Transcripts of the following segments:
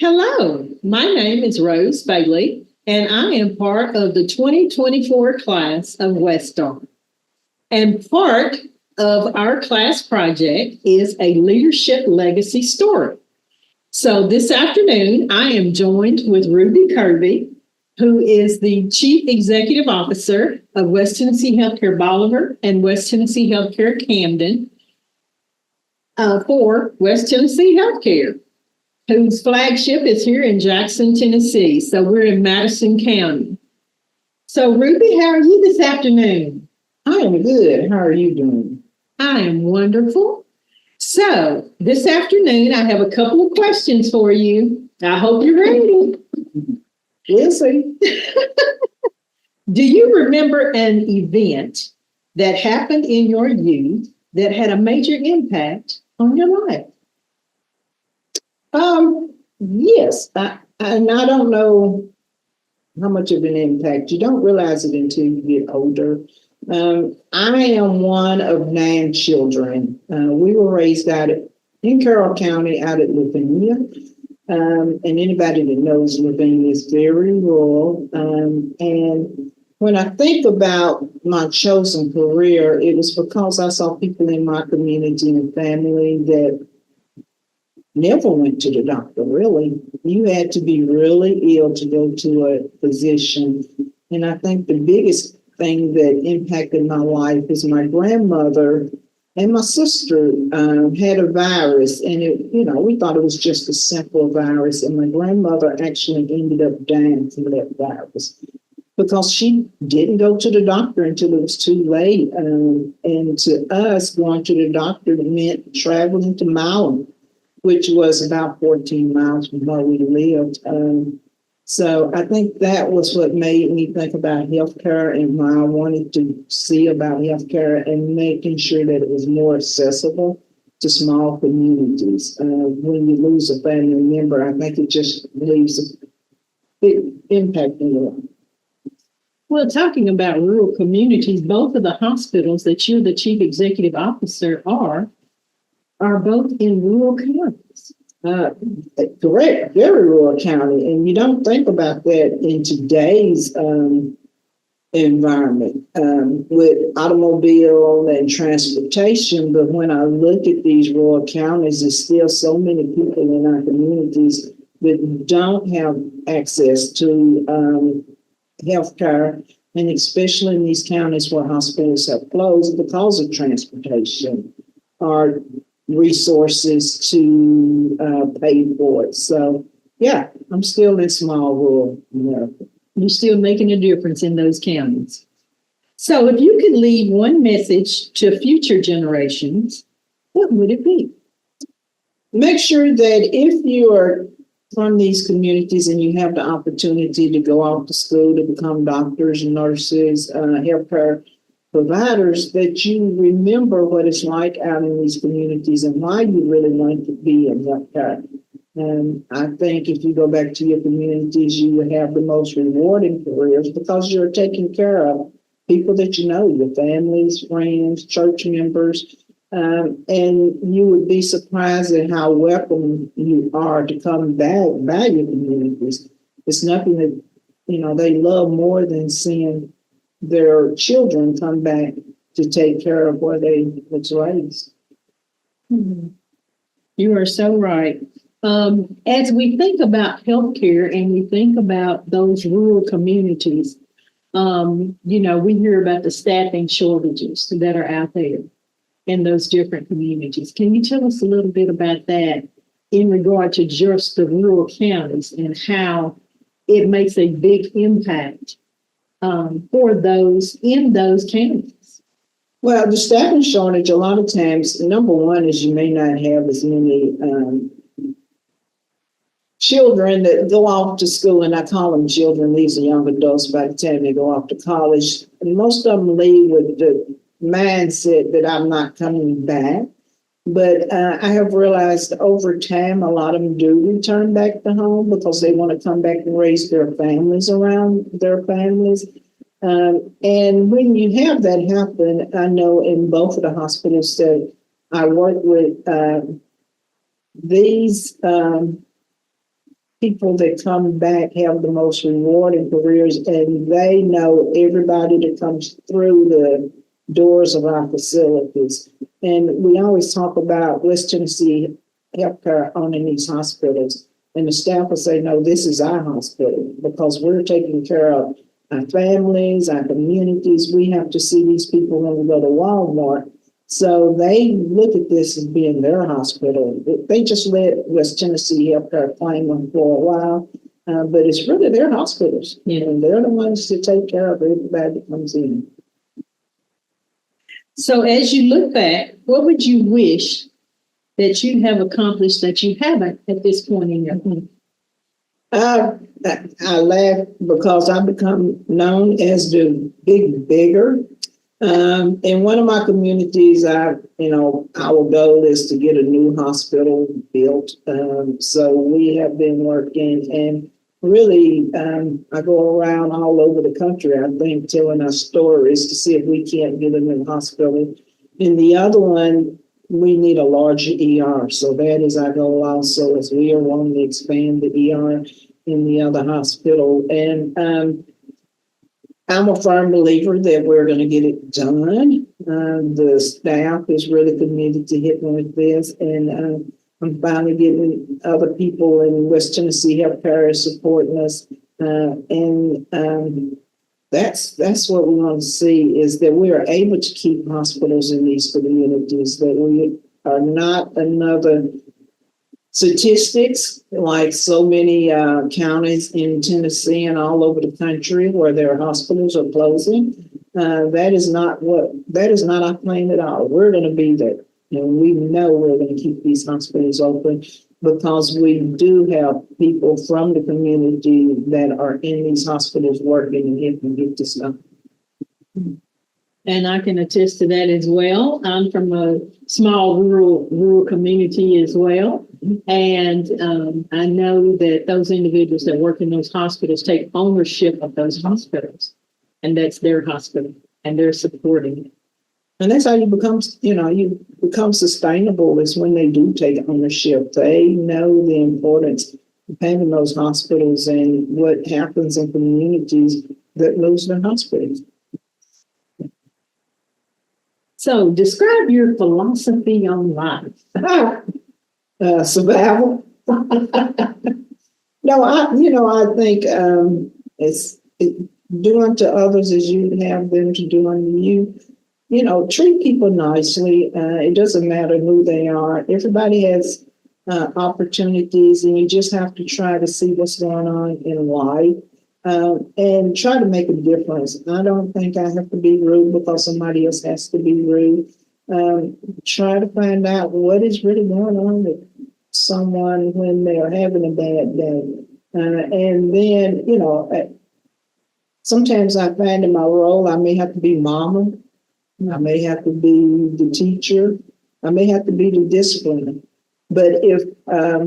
Hello, my name is Rose Bailey, and I am part of the 2024 class of Westar. And part of our class project is a leadership legacy story. So this afternoon, I am joined with Ruby Kirby, who is the Chief Executive Officer of West Tennessee Healthcare Bolivar and West Tennessee Healthcare Camden for West Tennessee Healthcare, whose flagship is here in Jackson, Tennessee. So we're in Madison County. So Ruby, how are you this afternoon? I am good. How are you doing? I am wonderful. So this afternoon, I have a couple of questions for you. I hope you're ready. We'll see. Do you remember an event that happened in your youth that had a major impact on your life? Yes. And I don't know how much of an impact. You don't realize it until you get older. I am one of 9 children. We were raised in Carroll County out at Lavinia. And anybody that knows Lavinia is very rural. And when I think about my chosen career, it was because I saw people in my community and family that never went to the doctor, really. You had to be really ill to go to a physician. And I think the biggest thing that impacted my life is my grandmother and my sister had a virus, and we thought it was just a simple virus, and my grandmother actually ended up dying from that virus because she didn't go to the doctor until it was too late. And to us, going to the doctor meant traveling to Maui, which was about 14 miles from where we lived. So I think that was what made me think about healthcare and why I wanted to see about healthcare and making sure that it was more accessible to small communities. When you lose a family member, I think it just leaves a big impact in your life. Well, talking about rural communities, both of the hospitals that you're the Chief Executive Officer are both in rural counties. Correct, very rural county, and you don't think about that in today's environment with automobile and transportation. But when I look at these rural counties, there's still so many people in our communities that don't have access to health care, and especially in these counties where hospitals have closed because of transportation or resources to pay for it. So, yeah, I'm still in small rural America. You're still making a difference in those counties. So if you could leave one message to future generations, what would it be? Make sure that if you are from these communities and you have the opportunity to go off to school to become doctors, nurses, healthcare providers, that you remember what it's like out in these communities and why you really want to be in healthcare. And I think if you go back to your communities, you would have the most rewarding careers because you're taking care of people that you know, your families, friends, church members, and you would be surprised at how welcome you are to come back by your communities. It's nothing that, they love more than seeing their children come back to take care of where they was raised. You are so right. As we think about healthcare and we think about those rural communities, we hear about the staffing shortages that are out there in those different communities. Can you tell us a little bit about that in regard to just the rural counties and how it makes a big impact for those in those counties? Well, the staffing shortage, a lot of times, number one is you may not have as many children that go off to school, and I call them children. These are young adults by the time they go off to college. And most of them leave with the mindset that I'm not coming back. But I have realized over time, a lot of them do return back to home because they want to come back and raise their families around their families. And when you have that happen, I know in both of the hospitals that I work with, these people that come back have the most rewarding careers, and they know everybody that comes through the doors of our facilities. And we always talk about West Tennessee healthcare owning these hospitals. And the staff will say, no, this is our hospital because we're taking care of our families, our communities. We have to see these people when we go to Walmart. So they look at this as being their hospital. They just let West Tennessee Healthcare claim them for a while, but it's really their hospitals. You know, they're the ones to take care of everybody that comes in. So as you look back, what would you wish that you have accomplished that you haven't at this point in your life? I laugh because I've become known as the big bigger. In one of my communities, our goal is to get a new hospital built. So we have been working, and really, I go around all over the country, I think, telling our stories to see if we can't get a new hospital. In the other one, we need a larger ER. So that is our goal also, as we are wanting to expand the ER in the other hospital. And I'm a firm believer that we're going to get it done. The staff is really committed to hitting with this. And I'm finally getting other people in West Tennessee Healthcare supporting us. That's what we want to see, is that we are able to keep hospitals in these communities, that we are not another statistics like so many counties in Tennessee and all over the country where their hospitals are closing. That is not our plan at all. We're going to be there, and we know we're going to keep these hospitals open because we do have people from the community that are in these hospitals working and helping get this done. And I can attest to that as well. I'm from a small rural community as well. And I know that those individuals that work in those hospitals take ownership of those hospitals. And that's their hospital, and they're supporting it. And that's how you become sustainable, is when they do take ownership. They know the importance of having those hospitals and what happens in communities that lose their hospitals. So describe your philosophy on life. Survival. No, I think do unto others as you have them to do unto you. Treat people nicely. It doesn't matter who they are. Everybody has opportunities, and you just have to try to see what's going on in life and try to make a difference. I don't think I have to be rude because somebody else has to be rude. Try to find out what is really going on with someone when they're having a bad day. And then, sometimes I find in my role, I may have to be mama. I may have to be the teacher. I may have to be the discipliner. But if, I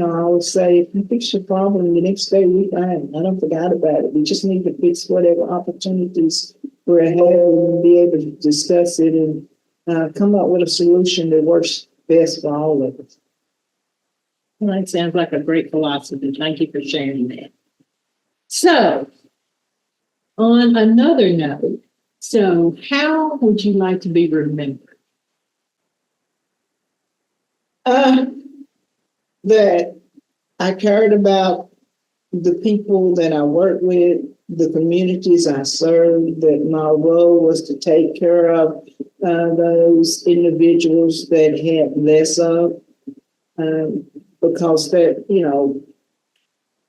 always say, if you fix your problem, the next day we fine. I don't forget about it. We just need to fix whatever opportunities we're having and be able to discuss it and come up with a solution that works best for all of us. Well, that sounds like a great philosophy. Thank you for sharing that. So, on another note, how would you like to be remembered? That I cared about the people that I work with, the communities I serve, that my role was to take care of those individuals that had less of, because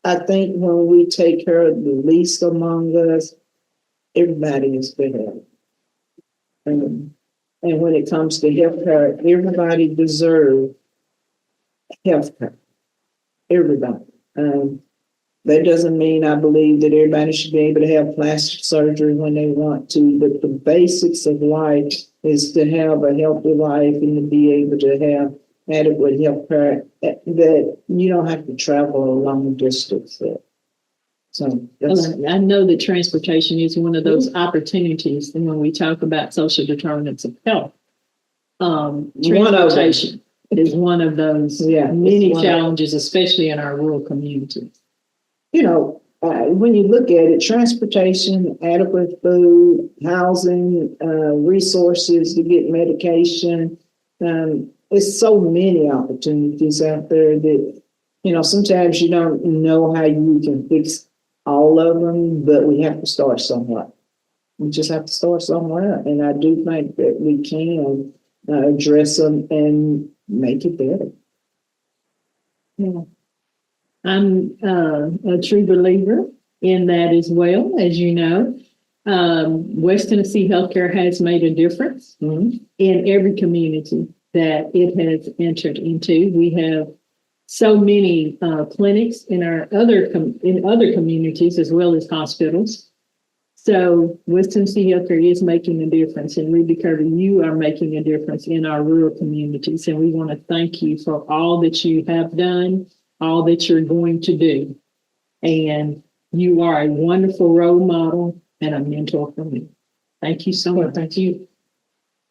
I think when we take care of the least among us, everybody is better. And when it comes to healthcare, everybody deserves healthcare. Everybody. That doesn't mean I believe that everybody should be able to have plastic surgery when they want to, but the basics of life is to have a healthy life and to be able to have adequate healthcare that you don't have to travel a long distance for. So I know that transportation is one of those opportunities, and when we talk about social determinants of health, transportation. is one of those Yeah, many it's one of- challenges, especially in our rural communities. You know, when you look at it, transportation, adequate food, housing, resources to get medication, there's so many opportunities out there that, you know, sometimes you don't know how you can fix all of them, but we have to start somewhere. We just have to start somewhere. And I do think that we can address them and make it better. Yeah. I'm a true believer in that as well, as you know. West Tennessee Healthcare has made a difference in every community that it has entered into. We have so many clinics in our other communities as well as hospitals. So West Tennessee Healthcare is making a difference, and Ruby Kirby, you are making a difference in our rural communities, and we want to thank you for all that you have done, all that you're going to do, and you are a wonderful role model and a mentor for me. Thank you so much. Thank you.